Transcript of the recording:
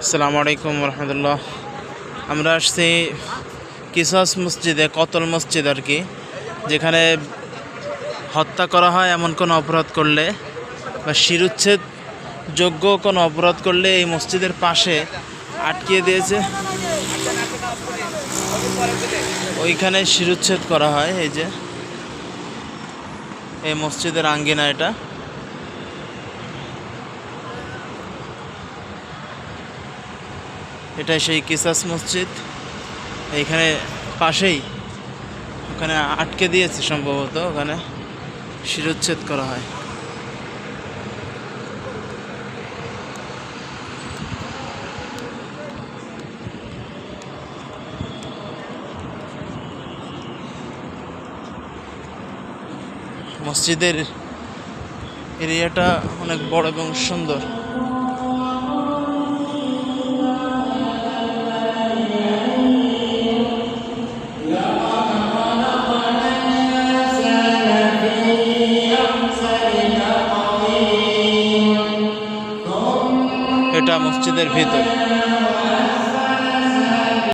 আসসালামু আলাইকুম রহমতুল্লাহ। আমরা আসছি কিসাস মসজিদে, কতল মসজিদ আর কি, যেখানে হত্যা করা হয় এমন কোনো অপরাধ করলে বা শিরুচ্ছেদ যোগ্য কোনো অপরাধ করলে এই মসজিদের পাশে আটকিয়ে দিয়েছে, ওইখানে শিরুচ্ছেদ করা হয়। এই যে এই মসজিদের আঙ্গিনা, এটা সেই কিসাস মসজিদ। এইখানে পাশেই ওখানে আটকে দিয়েছে, সম্ভবত ওখানে শিরুচ্ছেদ করা হয়। মসজিদের এরিয়াটা অনেক বড় এবং সুন্দর। এটা মসজিদের ভিতর।